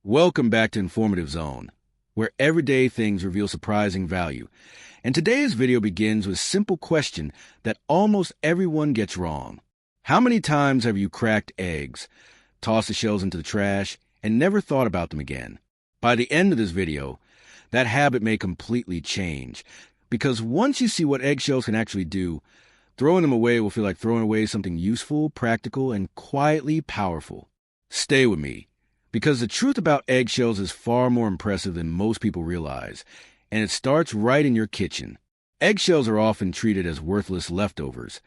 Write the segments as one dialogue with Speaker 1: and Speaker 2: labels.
Speaker 1: Welcome back to Informative Zone, where everyday things reveal surprising value. And today's video begins with a simple question that almost everyone gets wrong. How many times have you cracked eggs, tossed the shells into the trash, and never thought about them again? By the end of this video, that habit may completely change, because once you see what eggshells can actually do, throwing them away will feel like throwing away something useful, practical, and quietly powerful. Stay with me, because the truth about eggshells is far more impressive than most people realize, and it starts right in your kitchen. Eggshells are often treated as worthless leftovers,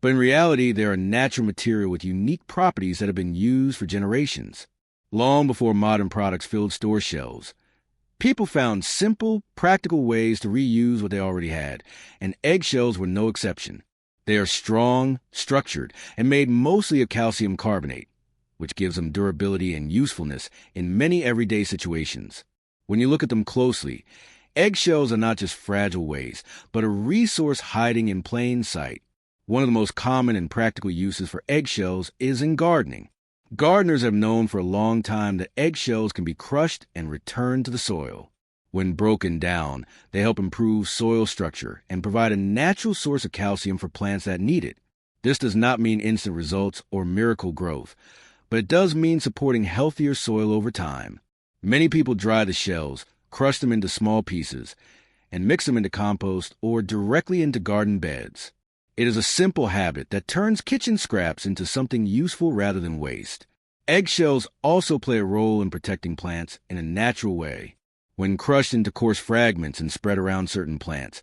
Speaker 1: but in reality, they are a natural material with unique properties that have been used for generations. Long before modern products filled store shelves, people found simple, practical ways to reuse what they already had, and eggshells were no exception. They are strong, structured, and made mostly of calcium carbonate, which gives them durability and usefulness in many everyday situations. When you look at them closely, eggshells are not just fragile waste, but a resource hiding in plain sight. One of the most common and practical uses for eggshells is in gardening. Gardeners have known for a long time that eggshells can be crushed and returned to the soil. When broken down, they help improve soil structure and provide a natural source of calcium for plants that need it. This does not mean instant results or miracle growth, but it does mean supporting healthier soil over time. Many people dry the shells, crush them into small pieces, and mix them into compost or directly into garden beds. It is a simple habit that turns kitchen scraps into something useful rather than waste. Eggshells also play a role in protecting plants in a natural way. When crushed into coarse fragments and spread around certain plants,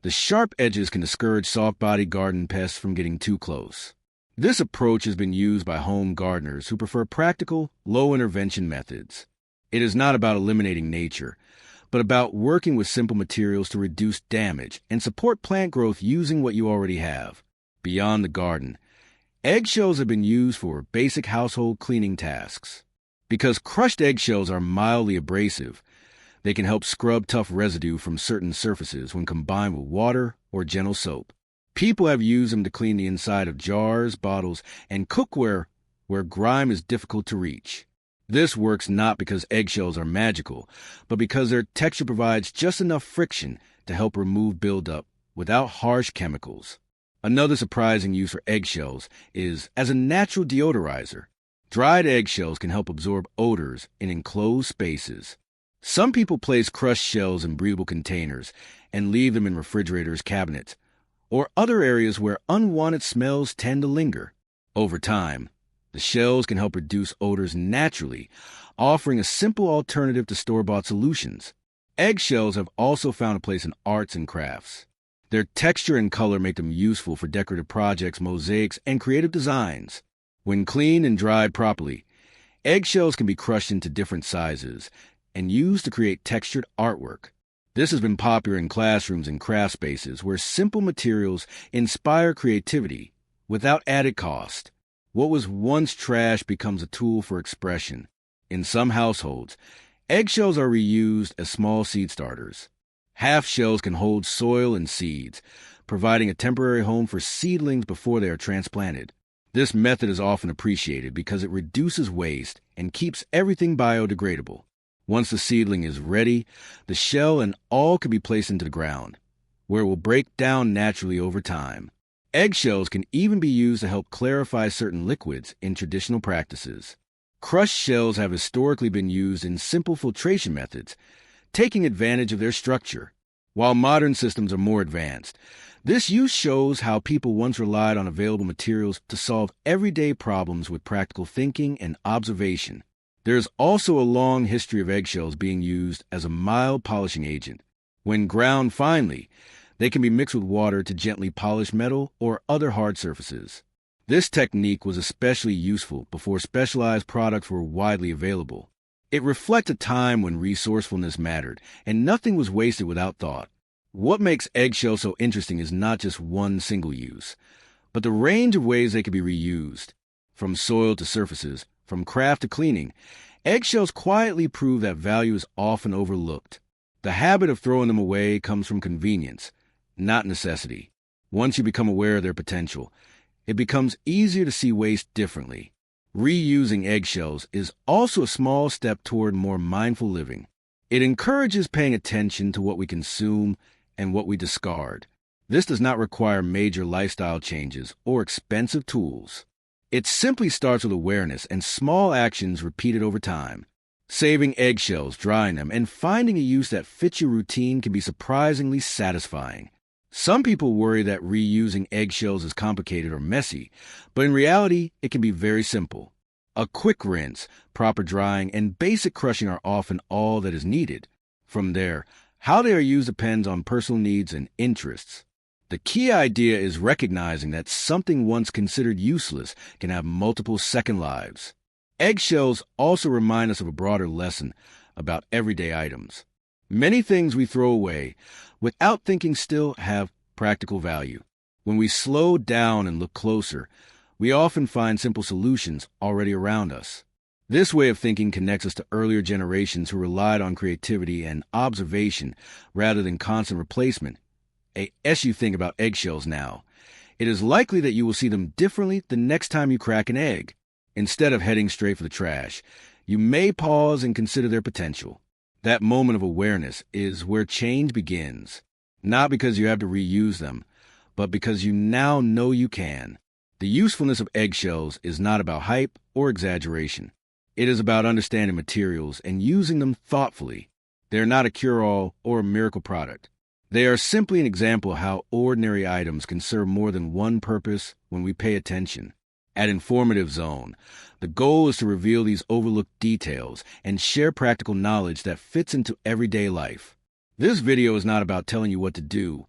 Speaker 1: the sharp edges can discourage soft-bodied garden pests from getting too close. This approach has been used by home gardeners who prefer practical, low-intervention methods. It is not about eliminating nature, but about working with simple materials to reduce damage and support plant growth using what you already have. Beyond the garden, eggshells have been used for basic household cleaning tasks. Because crushed eggshells are mildly abrasive, they can help scrub tough residue from certain surfaces when combined with water or gentle soap. People have used them to clean the inside of jars, bottles, and cookware where grime is difficult to reach. This works not because eggshells are magical, but because their texture provides just enough friction to help remove buildup without harsh chemicals. Another surprising use for eggshells is as a natural deodorizer. Dried eggshells can help absorb odors in enclosed spaces. Some people place crushed shells in breathable containers and leave them in refrigerators, cabinets, or other areas where unwanted smells tend to linger. Over time, the shells can help reduce odors naturally, offering a simple alternative to store-bought solutions. Eggshells have also found a place in arts and crafts. Their texture and color make them useful for decorative projects, mosaics, and creative designs. When cleaned and dried properly, eggshells can be crushed into different sizes and used to create textured artwork. This has been popular in classrooms and craft spaces where simple materials inspire creativity without added cost. What was once trash becomes a tool for expression. In some households, eggshells are reused as small seed starters. Half shells can hold soil and seeds, providing a temporary home for seedlings before they are transplanted. This method is often appreciated because it reduces waste and keeps everything biodegradable. Once the seedling is ready, the shell and all can be placed into the ground, where it will break down naturally over time. Eggshells can even be used to help clarify certain liquids in traditional practices. Crushed shells have historically been used in simple filtration methods, taking advantage of their structure. While modern systems are more advanced, this use shows how people once relied on available materials to solve everyday problems with practical thinking and observation. There is also a long history of eggshells being used as a mild polishing agent. When ground finely, they can be mixed with water to gently polish metal or other hard surfaces. This technique was especially useful before specialized products were widely available. It reflects a time when resourcefulness mattered, and nothing was wasted without thought. What makes eggshells so interesting is not just one single use, but the range of ways they can be reused. From soil to surfaces, from craft to cleaning, eggshells quietly prove that value is often overlooked. The habit of throwing them away comes from convenience, not necessity. Once you become aware of their potential, it becomes easier to see waste differently. Reusing eggshells is also a small step toward more mindful living. It encourages paying attention to what we consume and what we discard. This does not require major lifestyle changes or expensive tools. It simply starts with awareness and small actions repeated over time. Saving eggshells, drying them, and finding a use that fits your routine can be surprisingly satisfying. Some people worry that reusing eggshells is complicated or messy, but in reality, it can be very simple. A quick rinse, proper drying, and basic crushing are often all that is needed. From there, how they are used depends on personal needs and interests. The key idea is recognizing that something once considered useless can have multiple second lives. Eggshells also remind us of a broader lesson about everyday items. Many things we throw away without thinking still have practical value. When we slow down and look closer, we often find simple solutions already around us. This way of thinking connects us to earlier generations who relied on creativity and observation rather than constant replacement. As you think about eggshells now, it is likely that you will see them differently the next time you crack an egg. Instead of heading straight for the trash, you may pause and consider their potential. That moment of awareness is where change begins, not because you have to reuse them, but because you now know you can. The usefulness of eggshells is not about hype or exaggeration. It is about understanding materials and using them thoughtfully. They are not a cure-all or a miracle product. They are simply an example of how ordinary items can serve more than one purpose when we pay attention. At Informative Zone, the goal is to reveal these overlooked details and share practical knowledge that fits into everyday life. This video is not about telling you what to do,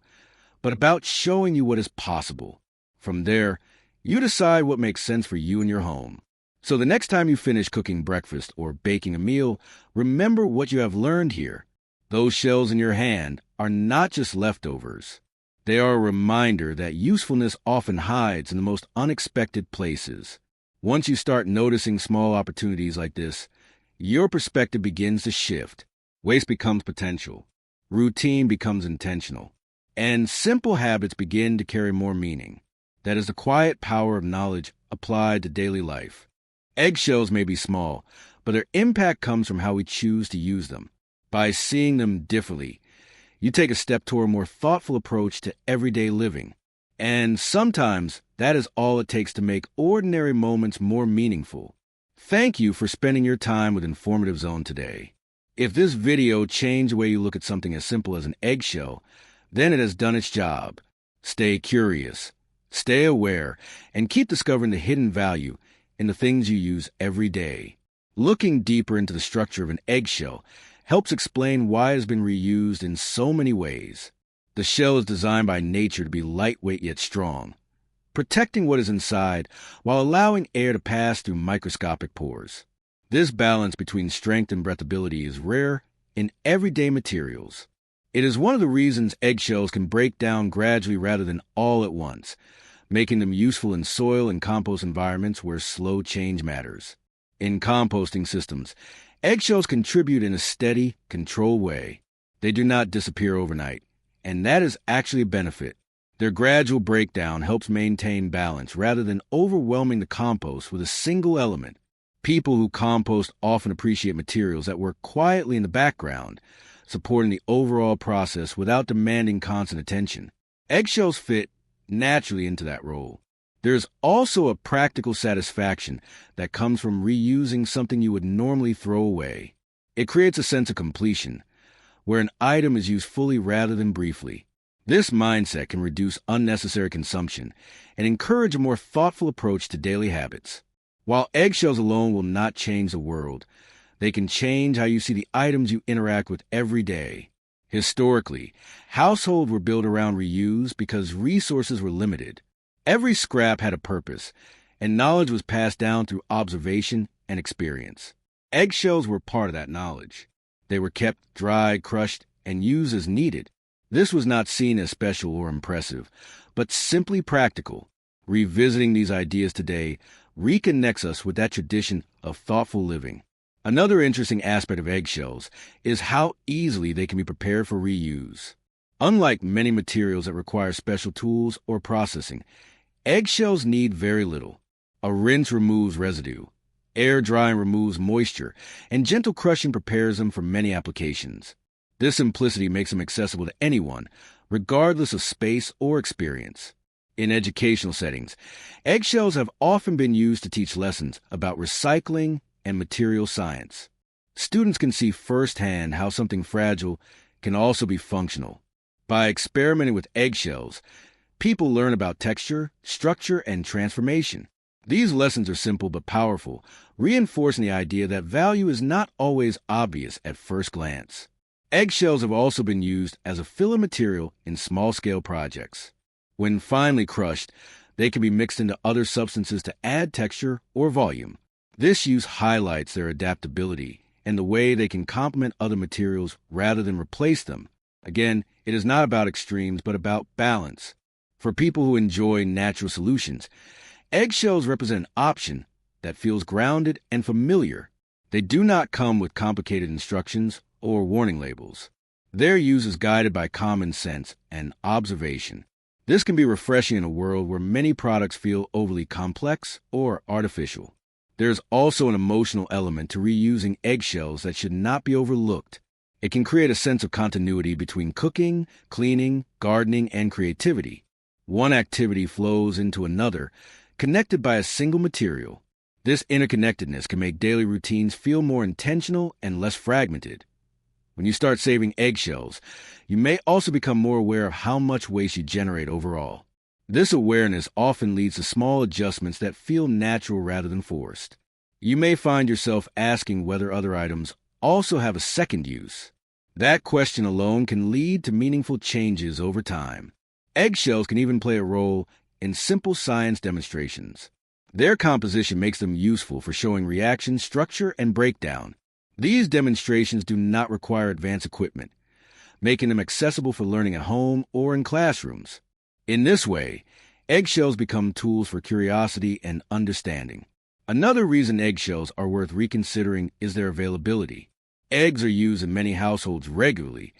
Speaker 1: but about showing you what is possible. From there, you decide what makes sense for you and your home. So the next time you finish cooking breakfast or baking a meal, remember what you have learned here. Those shells in your hand are not just leftovers. They are a reminder that usefulness often hides in the most unexpected places. Once you start noticing small opportunities like this, your perspective begins to shift. Waste becomes potential. Routine becomes intentional. And simple habits begin to carry more meaning. That is the quiet power of knowledge applied to daily life. Eggshells may be small, but their impact comes from how we choose to use them. By seeing them differently, you take a step toward a more thoughtful approach to everyday living. And sometimes that is all it takes to make ordinary moments more meaningful. Thank you for spending your time with Informative Zone today. If this video changed the way you look at something as simple as an eggshell, then it has done its job. Stay curious, stay aware, and keep discovering the hidden value in the things you use every day. Looking deeper into the structure of an eggshell helps explain why it has been reused in so many ways. The shell is designed by nature to be lightweight yet strong, protecting what is inside while allowing air to pass through microscopic pores. This balance between strength and breathability is rare in everyday materials. It is one of the reasons eggshells can break down gradually rather than all at once, making them useful in soil and compost environments where slow change matters. In composting systems, eggshells contribute in a steady, controlled way. They do not disappear overnight, and that is actually a benefit. Their gradual breakdown helps maintain balance rather than overwhelming the compost with a single element. People who compost often appreciate materials that work quietly in the background, supporting the overall process without demanding constant attention. Eggshells fit naturally into that role. There's also a practical satisfaction that comes from reusing something you would normally throw away. It creates a sense of completion, where an item is used fully rather than briefly. This mindset can reduce unnecessary consumption and encourage a more thoughtful approach to daily habits. While eggshells alone will not change the world, they can change how you see the items you interact with every day. Historically, households were built around reuse because resources were limited. Every scrap had a purpose, and knowledge was passed down through observation and experience. Eggshells were part of that knowledge. They were kept dried, crushed, and used as needed. This was not seen as special or impressive, but simply practical. Revisiting these ideas today reconnects us with that tradition of thoughtful living. Another interesting aspect of eggshells is how easily they can be prepared for reuse. Unlike many materials that require special tools or processing, eggshells need very little. A rinse removes residue, Air drying removes moisture, and gentle crushing prepares them for many applications. This simplicity makes them accessible to anyone, regardless of space or experience. In educational settings, eggshells have often been used to teach lessons about recycling and material science. Students can see firsthand how something fragile can also be functional. By experimenting with eggshells, people learn about texture, structure, and transformation. These lessons are simple but powerful, reinforcing the idea that value is not always obvious at first glance. Eggshells have also been used as a filler material in small-scale projects. When finely crushed, they can be mixed into other substances to add texture or volume. This use highlights their adaptability and the way they can complement other materials rather than replace them. Again, it is not about extremes, but about balance. For people who enjoy natural solutions, eggshells represent an option that feels grounded and familiar. They do not come with complicated instructions or warning labels. Their use is guided by common sense and observation. This can be refreshing in a world where many products feel overly complex or artificial. There's also an emotional element to reusing eggshells that should not be overlooked. It can create a sense of continuity between cooking, cleaning, gardening, and creativity. One activity flows into another, connected by a single material. This interconnectedness can make daily routines feel more intentional and less fragmented. When you start saving eggshells, you may also become more aware of how much waste you generate overall. This awareness often leads to small adjustments that feel natural rather than forced. You may find yourself asking whether other items also have a second use. That question alone can lead to meaningful changes over time. Eggshells can even play a role in simple science demonstrations. Their composition makes them useful for showing reaction, structure, and breakdown. These demonstrations do not require advanced equipment, making them accessible for learning at home or in classrooms. In this way, eggshells become tools for curiosity and understanding. Another reason eggshells are worth reconsidering is their availability. Eggs are used in many households regularly,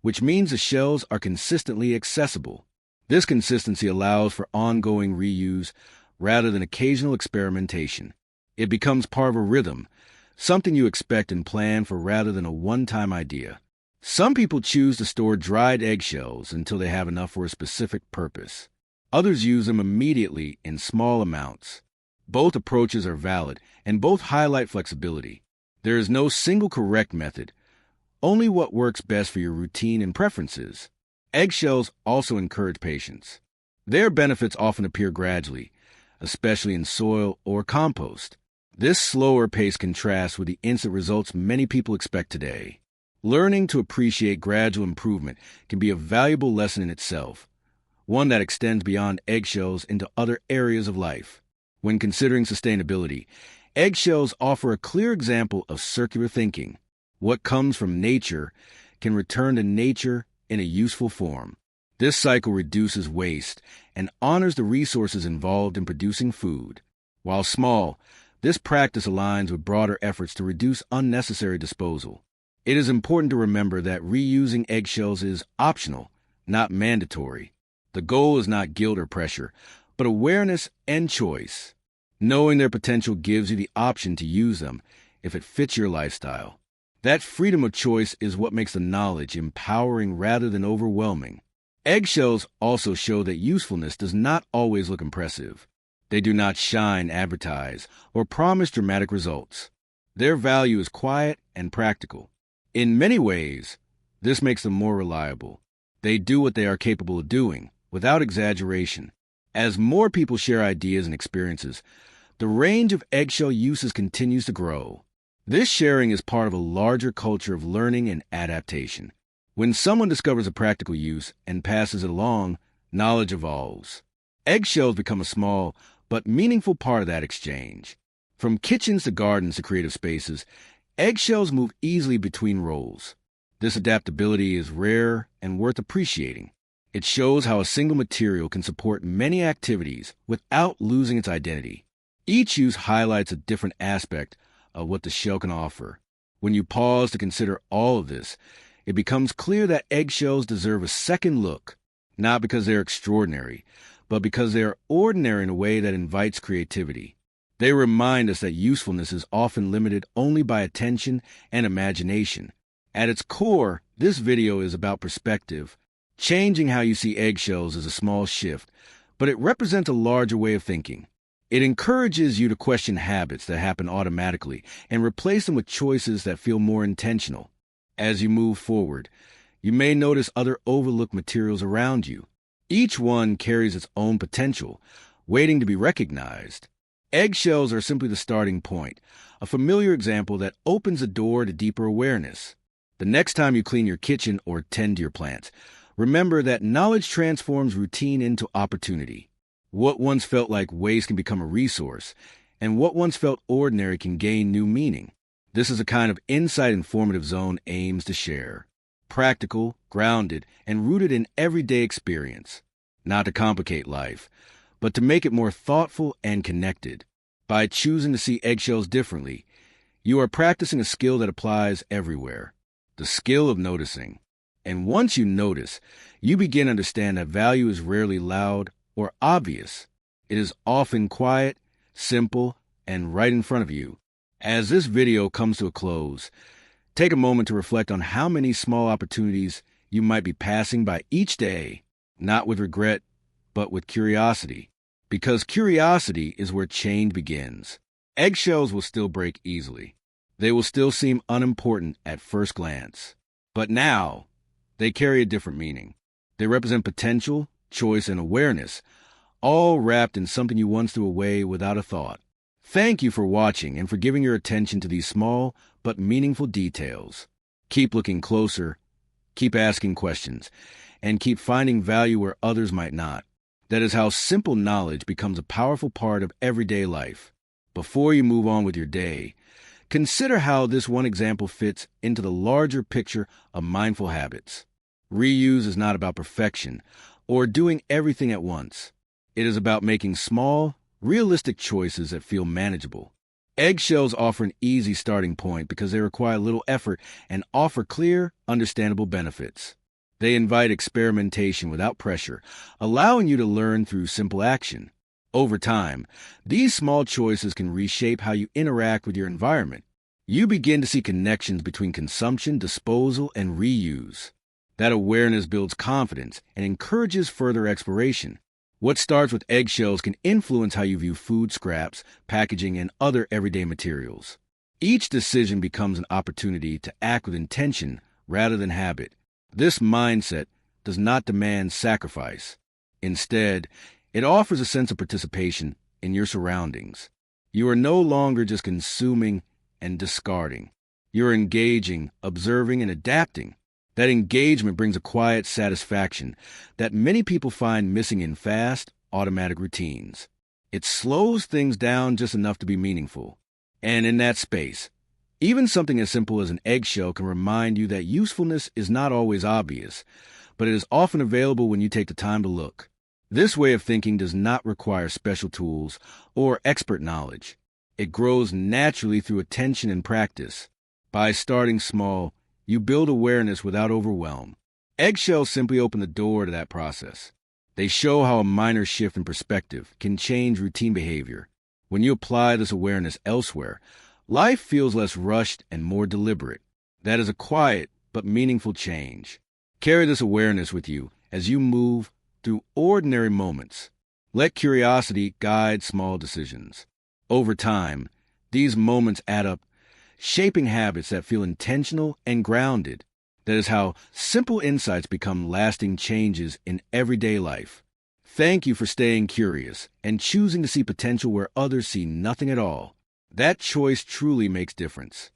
Speaker 1: which means the shells are consistently accessible. This consistency allows for ongoing reuse rather than occasional experimentation. It becomes part of a rhythm, something you expect and plan for rather than a one-time idea. Some people choose to store dried eggshells until they have enough for a specific purpose. Others use them immediately in small amounts. Both approaches are valid, and both highlight flexibility. There is no single correct method, only what works best for your routine and preferences. Eggshells also encourage patience. Their benefits often appear gradually, especially in soil or compost. This slower pace contrasts with the instant results many people expect today. Learning to appreciate gradual improvement can be a valuable lesson in itself, one that extends beyond eggshells into other areas of life. When considering sustainability, eggshells offer a clear example of circular thinking. What comes from nature can return to nature in a useful form. This cycle reduces waste and honors the resources involved in producing food. While small, this practice aligns with broader efforts to reduce unnecessary disposal. It is important to remember that reusing eggshells is optional, not mandatory. The goal is not guilt or pressure, but awareness and choice. Knowing their potential gives you the option to use them if it fits your lifestyle. That freedom of choice is what makes the knowledge empowering rather than overwhelming. Eggshells also show that usefulness does not always look impressive. They do not shine, advertise, or promise dramatic results. Their value is quiet and practical. In many ways, this makes them more reliable. They do what they are capable of doing, without exaggeration. As more people share ideas and experiences, the range of eggshell uses continues to grow. This sharing is part of a larger culture of learning and adaptation. When someone discovers a practical use and passes it along, knowledge evolves. Eggshells become a small but meaningful part of that exchange. From kitchens to gardens to creative spaces, eggshells move easily between roles. This adaptability is rare and worth appreciating. It shows how a single material can support many activities without losing its identity. Each use highlights a different aspect of what the shell can offer. When you pause to consider all of this, it becomes clear that eggshells deserve a second look, not because they're extraordinary, but because they are ordinary in a way that invites creativity. They remind us that usefulness is often limited only by attention and imagination. At its core, this video is about perspective. Changing how you see eggshells is a small shift, but it represents a larger way of thinking. It encourages you to question habits that happen automatically and replace them with choices that feel more intentional. As you move forward, you may notice other overlooked materials around you. Each one carries its own potential, waiting to be recognized. Eggshells are simply the starting point, a familiar example that opens a door to deeper awareness. The next time you clean your kitchen or tend to your plants, remember that knowledge transforms routine into opportunity. What once felt like waste can become a resource, and what once felt ordinary can gain new meaning. This is a kind of insight informative zone aims to share. Practical, grounded, and rooted in everyday experience. Not to complicate life, but to make it more thoughtful and connected. By choosing to see eggshells differently, you are practicing a skill that applies everywhere. The skill of noticing. And once you notice, you begin to understand that value is rarely loud or obvious. It is often quiet, simple, and right in front of you. As this video comes to a close, take a moment to reflect on how many small opportunities you might be passing by each day, not with regret, but with curiosity. Because curiosity is where change begins. Eggshells will still break easily. They will still seem unimportant at first glance. But now, they carry a different meaning. They represent potential, choice, and awareness, all wrapped in something you once threw away without a thought. Thank you for watching and for giving your attention to these small but meaningful details. Keep looking closer, keep asking questions, and keep finding value where others might not. That is how simple knowledge becomes a powerful part of everyday life. Before you move on with your day, consider how this one example fits into the larger picture of mindful habits. Reuse is not about perfection or doing everything at once. It is about making small, realistic choices that feel manageable. Eggshells offer an easy starting point because they require little effort and offer clear, understandable benefits. They invite experimentation without pressure, allowing you to learn through simple action. Over time, these small choices can reshape how you interact with your environment. You begin to see connections between consumption, disposal, and reuse. That awareness builds confidence and encourages further exploration. What starts with eggshells can influence how you view food scraps, packaging, and other everyday materials. Each decision becomes an opportunity to act with intention rather than habit. This mindset does not demand sacrifice. Instead, it offers a sense of participation in your surroundings. You are no longer just consuming and discarding. You're engaging, observing, and adapting. That engagement brings a quiet satisfaction that many people find missing in fast, automatic routines. It slows things down just enough to be meaningful. And in that space, even something as simple as an eggshell can remind you that usefulness is not always obvious, but it is often available when you take the time to look. This way of thinking does not require special tools or expert knowledge. It grows naturally through attention and practice. By starting small, you build awareness without overwhelm. Eggshells simply open the door to that process. They show how a minor shift in perspective can change routine behavior. When you apply this awareness elsewhere, life feels less rushed and more deliberate. That is a quiet but meaningful change. Carry this awareness with you as you move through ordinary moments. Let curiosity guide small decisions. Over time, these moments add up, shaping habits that feel intentional and grounded. That is how simple insights become lasting changes in everyday life. Thank you for staying curious and choosing to see potential where others see nothing at all. That choice truly makes difference.